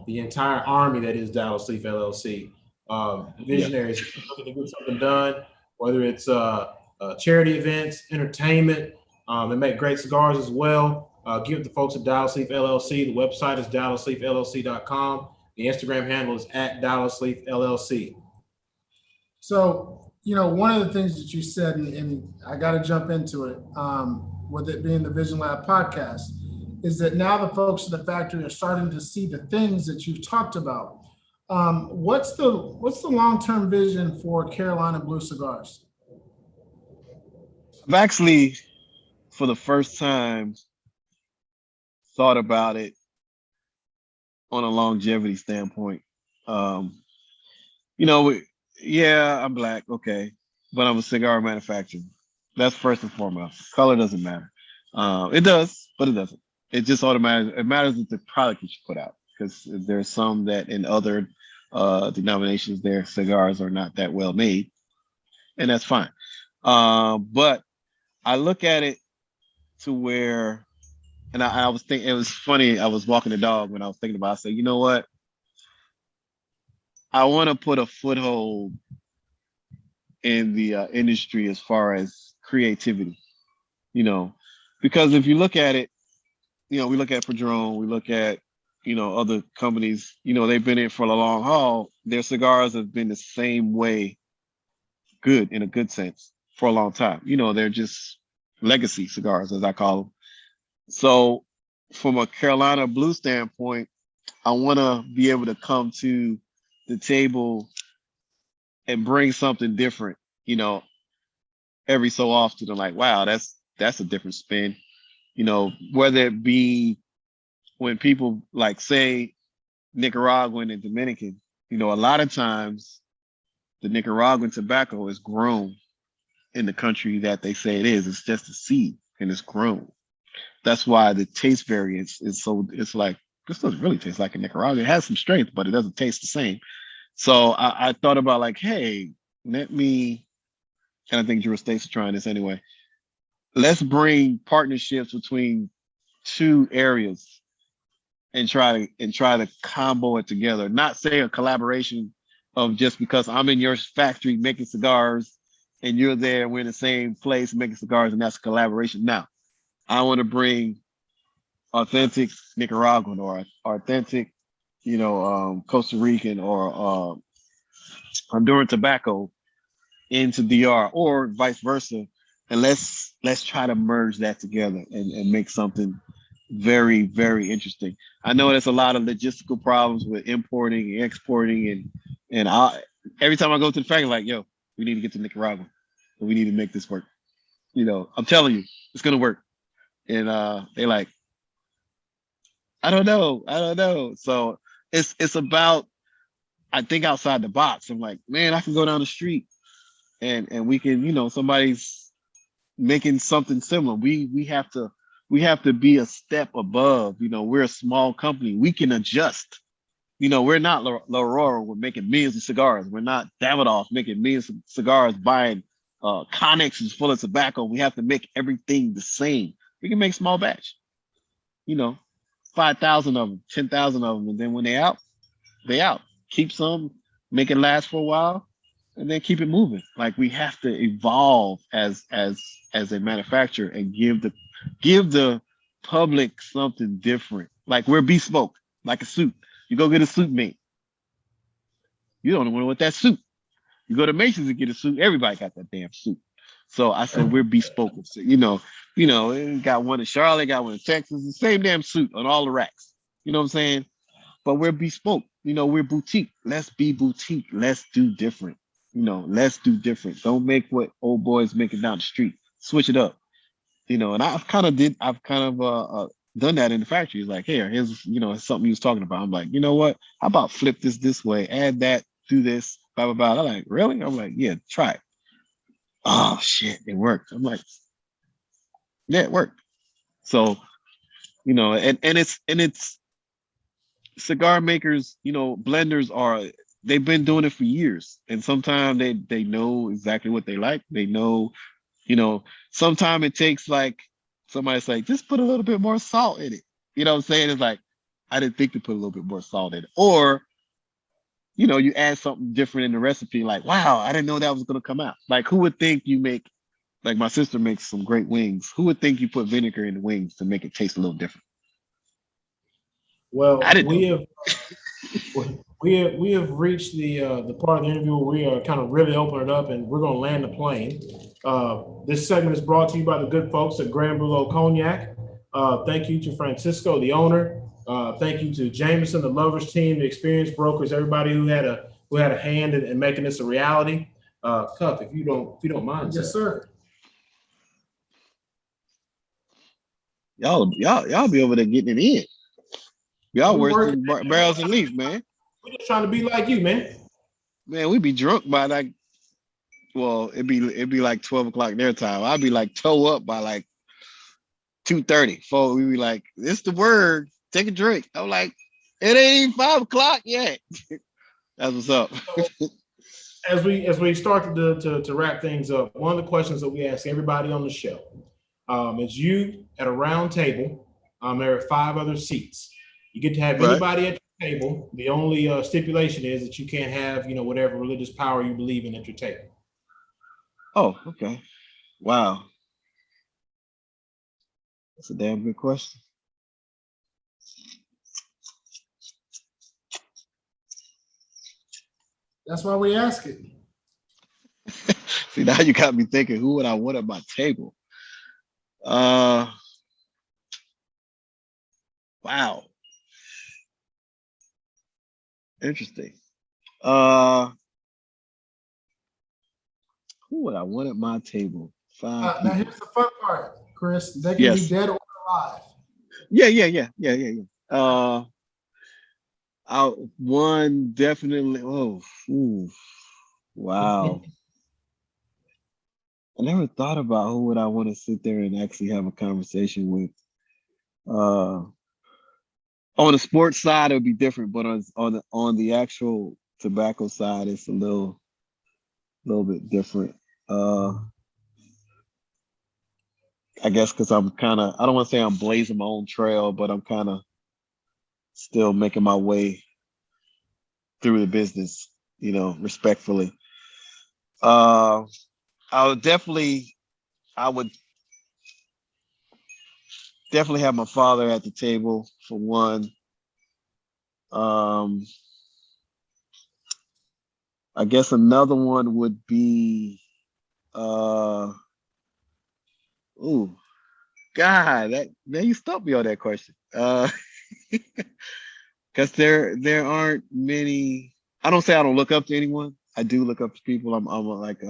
the entire army that is Dallas Leaf LLC. yeah, Visionaries looking to get something done, whether it's charity events, entertainment, they make great cigars as well. Give the folks at Dallas Leaf LLC. The website is dallasleafllc.com. The Instagram handle is at Dallas Leaf LLC. So, one of the things that you said, and I got to jump into it, with it being the Vision Lab podcast, is that now the folks at the factory are starting to see the things that you've talked about. What's the long-term vision for Carolina Blue Cigars? I've actually, for the first time, thought about it on a longevity standpoint. You know, yeah, I'm black, okay, but I'm a cigar manufacturer. That's first and foremost. Color doesn't matter. It does, but it doesn't. It just automatically it matters with the product that you put out, because there's some that in other denominations, their cigars are not that well made, and that's fine. But I look at it to where, and I was thinking, it was funny. I was walking the dog when I was thinking about it. I said, you know what? I want to put a foothold in the industry as far as creativity, you know, because if you look at it, we look at Padron, we look at, other companies, they've been in for a long haul. Their cigars have been the same way, good in a good sense, for a long time. They're just legacy cigars, as I call them. So from a Carolina Blue standpoint, I want to be able to come to the table and bring something different, every so often. I'm like, wow, that's a different spin, whether it be when people like say Nicaraguan and Dominican, a lot of times the Nicaraguan tobacco is grown in the country that they say it is. It's just a seed and it's grown. That's why the taste variance is it's like, this doesn't really taste like a Nicaraguan. It has some strength, but it doesn't taste the same. So I thought about like, hey, let me, and I think Drew State's trying this anyway. Let's bring partnerships between two areas and try to combo it together. Not say a collaboration of just because I'm in your factory making cigars and you're there, we're in the same place making cigars, and that's a collaboration. Now, I want to bring authentic Nicaraguan or authentic, Costa Rican or Honduran tobacco into DR, or vice versa, and let's try to merge that together and make something very, very interesting. I know there's a lot of logistical problems with importing and exporting, and every time I go to the factory, like, yo, we need to get to Nicaragua, and we need to make this work. I'm telling you, it's gonna work. And they like, I don't know. So it's about, I think, outside the box. I'm like, man, I can go down the street and we can, somebody's making something similar. We have to be a step above. We're a small company. We can adjust. We're not L'Aurora. We're making millions of cigars. We're not Davidoff making millions of cigars, buying Connexes full of tobacco. We have to make everything the same. We can make small batch, 5,000 of them, 10,000 of them. And then when they out, they out. Keep some, make it last for a while, and then keep it moving. Like, we have to evolve as a manufacturer and give the public something different. Like, we're bespoke, like a suit. You go get a suit made. You don't want that suit. You go to Macy's and get a suit. Everybody got that damn suit. So I said we're bespoke. So, got one in Charlotte, got one in Texas, the same damn suit on all the racks. You know what I'm saying? But we're bespoke. We're boutique. Let's be boutique. Let's do different. Let's do different. Don't make what old boys making down the street. Switch it up. And I've kind of done that in the factory. It's like, here's something he was talking about. I'm like, you know what? How about flip this way, add that, do this, blah blah blah. I'm like, really? I'm like, yeah, try it. Oh shit, it worked. I'm like, yeah, it worked. So, and it's cigar makers, blenders they've been doing it for years. And sometimes they know exactly what they like. They know, sometimes it takes like somebody's like, just put a little bit more salt in it. You know what I'm saying? It's like, I didn't think to put a little bit more salt in it. Or, you add something different in the recipe, like, wow, I didn't know that was gonna come out. Like, who would think you make, like my sister makes some great wings. Who would think you put vinegar in the wings to make it taste a little different? Well, I didn't we know. have we have reached the part of the interview where we are kind of really opening it up, and we're going to land the plane. This segment is brought to you by the good folks at Grand Boulot Cognac. Thank you to Francisco, the owner. Thank you to Jameson, the Lovers team, the experienced brokers, everybody who had a hand in making this a reality. Cuff, if you don't mind, Yes, sir. Y'all be over there getting it in. Y'all worse than barrels and leaf, man. We're just trying to be like you, man. Man, we be drunk by like, well, it'd be like 12 o'clock their time. I'd be like toe up by like 2:30. We be like, this the word. Take a drink. I'm like, it ain't even 5 o'clock yet. That's what's up. As we start to wrap things up, one of the questions that we ask everybody on the show is you at a round table. There are 5 other seats. You get to have anybody at your table. The only stipulation is that you can't have whatever religious power you believe in at your table. Oh, okay. Wow. That's a damn good question. That's why we ask it. See, now you got me thinking, who would I want at my table? Wow. Interesting. Who would I want at my table? 5 people. Now here's the fun part, Chris. They can be dead or alive. Yeah. One definitely. Oh, wow. I never thought about who would I want to sit there and actually have a conversation with. On the sports side, it would be different, but on the actual tobacco side, it's a little bit different. I guess because I'm kind of, I don't want to say I'm blazing my own trail, but I'm kind of still making my way through the business, respectfully. I would definitely have my father at the table for one. I guess another one would be, God, now you stumped me on that question. Because there aren't many. I don't say I don't look up to anyone. I do look up to people. I'm like,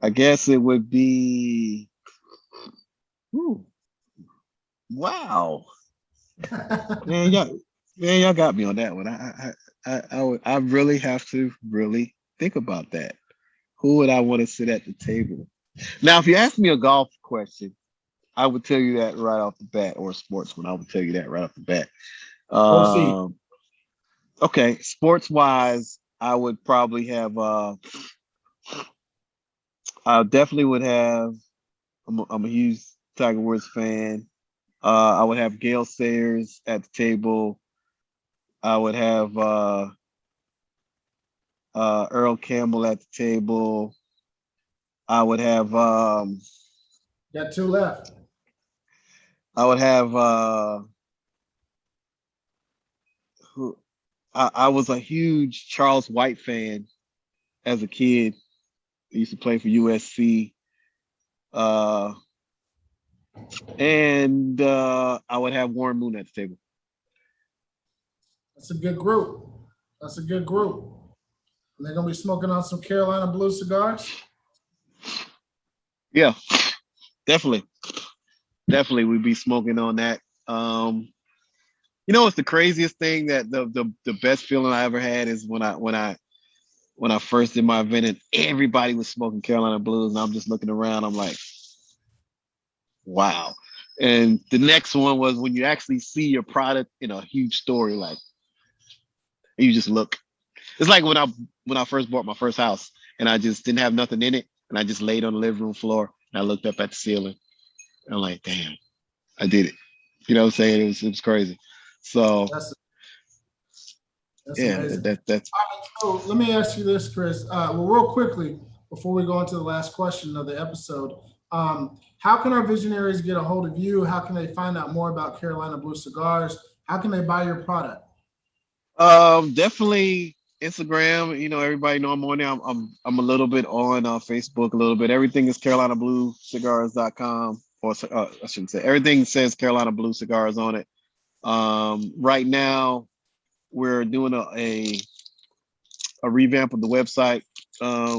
I guess it would be. Wow, man, y'all got me on that one. I really have to really think about that. Who would I want to sit at the table? Now, if you ask me a golf question, I would tell you that right off the bat, or a sports one, I would tell you that right off the bat. Okay, sports wise, I would probably have. I definitely would have. I'm a huge Tiger Woods fan. I would have Gale Sayers at the table. I would have Earl Campbell at the table. I would have. Got 2 left. I would have. I was a huge Charles White fan as a kid. I used to play for USC. And I would have Warren Moon at the table. That's a good group. That's a good group. And they're gonna be smoking on some Carolina Blue cigars. Yeah, definitely. Definitely we'd be smoking on that. It's the craziest thing that the best feeling I ever had is when I first did my event and everybody was smoking Carolina Blues and I'm just looking around, I'm like, wow. And the next one was when you actually see your product in a huge story, like you just look. It's like when I first bought my first house and I just didn't have nothing in it and I just laid on the living room floor and I looked up at the ceiling. And I'm like, damn, I did it. You know what I'm saying? It was crazy. So That's yeah, amazing. that's So let me ask you this, Chris. Well, real quickly before we go into the last question of the episode, how can our visionaries get a hold of you? How can they find out more about Carolina Blue Cigars? How can they buy your product? definitely Instagram. Everybody know I'm on there. I'm a little bit on Facebook a little bit. Everything is CarolinaBlueCigars.com, or I shouldn't say everything says Carolina Blue Cigars on it. Right now we're doing a revamp of the website,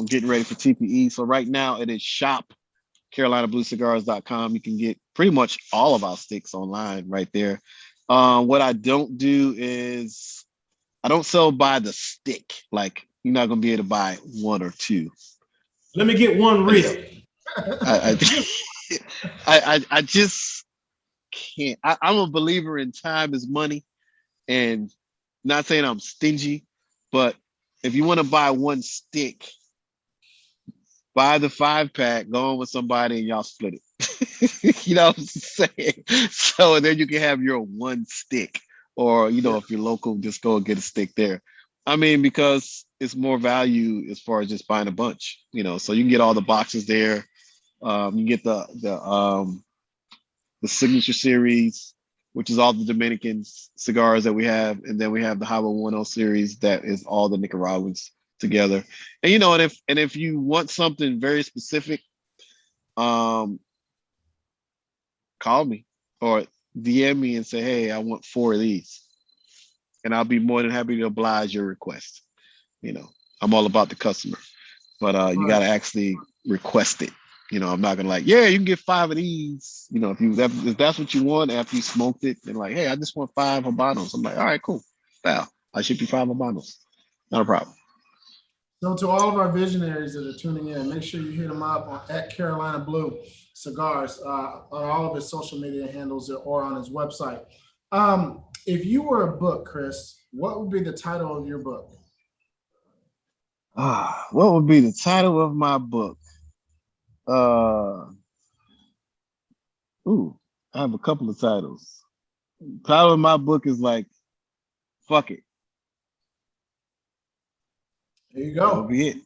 getting ready for TPE. So right now it is shop CarolinaBlueCigars.com. You can get pretty much all of our sticks online right there. What I don't do is I don't sell by the stick. Like you're not gonna be able to buy one or two. Let me get one real. I I just can't. I'm a believer in time is money, and not saying I'm stingy, but if you want to buy one stick, buy the 5-pack, go on with somebody and y'all split it. You know what I'm saying? So then you can have your one stick. Or, if you're local, just go and get a stick there. I mean, because it's more value as far as just buying a bunch, so you can get all the boxes there. You get the signature series, which is all the Dominican cigars that we have. And then we have the Habano 10 series that is all the Nicaraguans together. And if you want something very specific, call me or DM me and say, hey, I want 4 of these. And I'll be more than happy to oblige your request. I'm all about the customer, but you got to actually request it. I'm not gonna yeah, you can get 5 of these. If that's what you want after you smoked it, then hey, I just want 5 Habanos. I'm like, all right, cool. Wow, I ship you 5 Habanos. Not a problem. So to all of our visionaries that are tuning in, make sure you hit them up at Carolina Blue Cigars on all of his social media handles or on his website. If you were a book, Chris, what would be the title of your book? What would be the title of my book? I have a couple of titles. The title of my book is fuck it. There you go. That'll be it.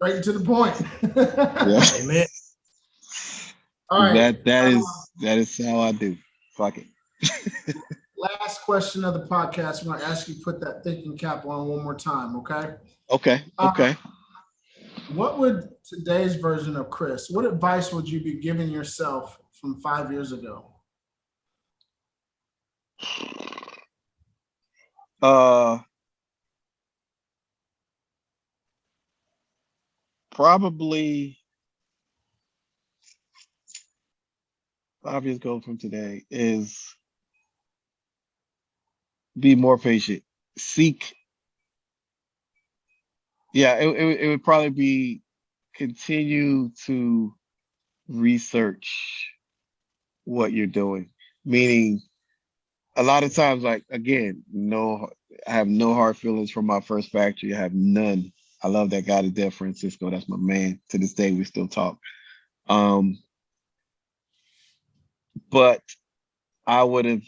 Right to the point. Yeah. Amen. All right. That is how I do. Fuck it. Last question of the podcast. I'm going to ask you to put that thinking cap on one more time, okay? Okay. What would today's version of Chris, what advice would you be giving yourself from 5 years ago? Probably 5 years ago from today is be more patient. Seek. Yeah, it would probably be continue to research what you're doing. Meaning, a lot of times, again, I have no hard feelings from my first factory. I have none. I love that guy to death, Francisco. That's my man. To this day, we still talk. But I would have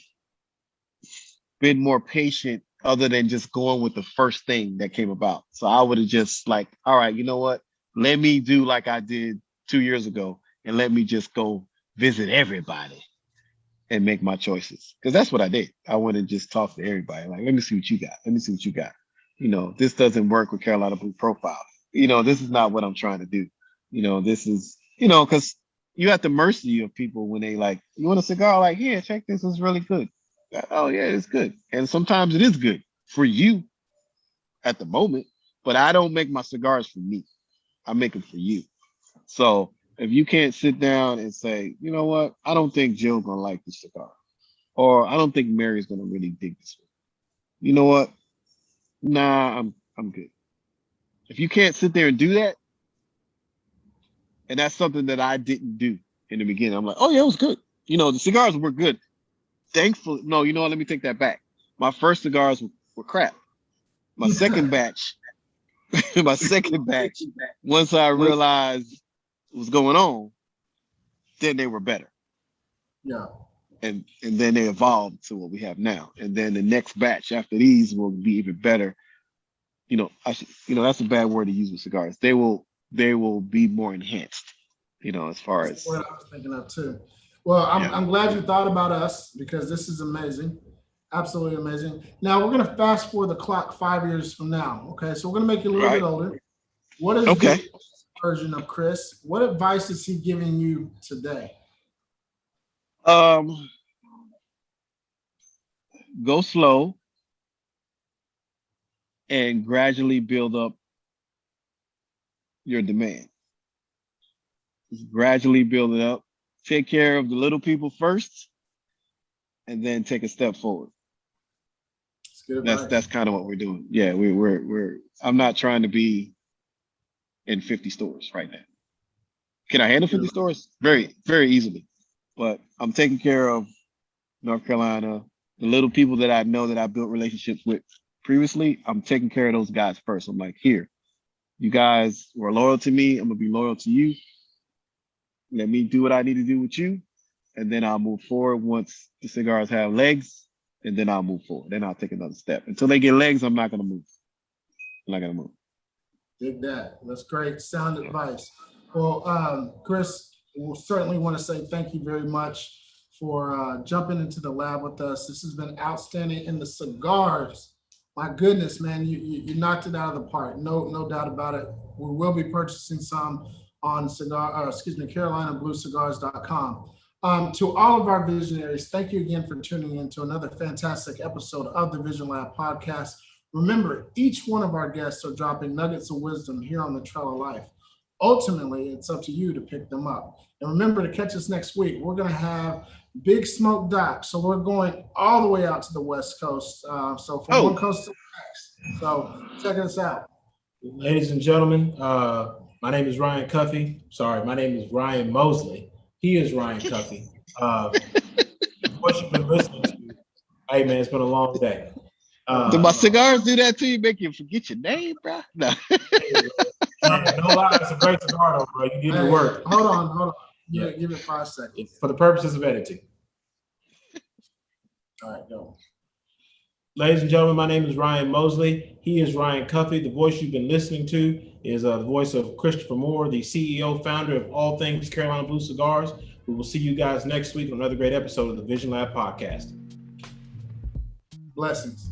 been more patient other than just going with the first thing that came about. So I would have just all right, you know what? Let me do like I did 2 years ago and let me just go visit everybody and make my choices. Because that's what I did. I went and just talked to everybody. Let me see what you got. Let me see what you got. this doesn't work with Carolina Blue profile. This is not what I'm trying to do. This is, because you're at the mercy of people when they like, you want a cigar? Like, yeah, check this, it's really good. Oh yeah, it's good. And sometimes it is good for you at the moment, but I don't make my cigars for me. I make them for you. So if you can't sit down and say, you know what, I don't think Jill's gonna like this cigar, or I don't think Mary's gonna really dig this one. You know what? Nah, I'm good. If you can't sit there and do that, and that's something that I didn't do in the beginning. I'm like, oh yeah, it was good. The cigars were good. Thankfully, no, let me take that back. My first cigars were crap. My second batch, once I realized what was going on, then they were better. Yeah. And then they evolved to what we have now. And then the next batch after these will be even better. That's a bad word to use with cigars. They will be more enhanced, as far as what I was thinking of too. Well, I'm glad you thought about us, because this is amazing. Absolutely amazing. Now we're going to fast forward the clock 5 years from now. Okay. So we're going to make you a little bit older. What is the version of Chris? What advice is he giving you today? Go slow and gradually build up your demand. Just gradually build it up. Take care of the little people first, and then take a step forward. That's kind of what we're doing. Yeah, we're. I'm not trying to be in 50 stores right now. Can I handle 50 stores? Very, very easily. But I'm taking care of North Carolina, the little people that I know that I built relationships with previously. I'm taking care of those guys first. I'm like, here, you guys were loyal to me. I'm gonna be loyal to you. Let me do what I need to do with you, and then I'll move forward once the cigars have legs, and then I'll move forward. Then I'll take another step. Until they get legs, I'm not gonna move. Dig that. That's great. Sound advice. Well, Chris, we'll certainly want to say thank you very much for jumping into the lab with us. This has been outstanding. In the cigars, my goodness, man, you knocked it out of the park. No doubt about it. We will be purchasing some on CarolinaBlueCigars.com. To all of our visionaries, thank you again for tuning in to another fantastic episode of the Vision Lab podcast. Remember, each one of our guests are dropping nuggets of wisdom here on the Trail of Life. Ultimately, it's up to you to pick them up. And remember to catch us next week. We're going to have Big Smoke Doc. So we're going all the way out to the West Coast. So from one coast to the next. So check us out. Ladies and gentlemen, my name is Ryan Cuffey. Sorry, my name is Ryan Mosley. He is Ryan Cuffey. What you've been listening to, hey man, it's been a long day. Do my cigars do that to you? Make you forget your name, bro? No. No lie, it's a great cigar though, bro. You did your work. Hold on. Give it 5 seconds. For the purposes of editing. All right, go. Ladies and gentlemen, my name is Ryan Mosley. He is Ryan Cuffey. The voice you've been listening to is the voice of Christopher Moore, the CEO, founder of all things Carolina Blue Cigars. We will see you guys next week on another great episode of the Vision Lab podcast. Blessings.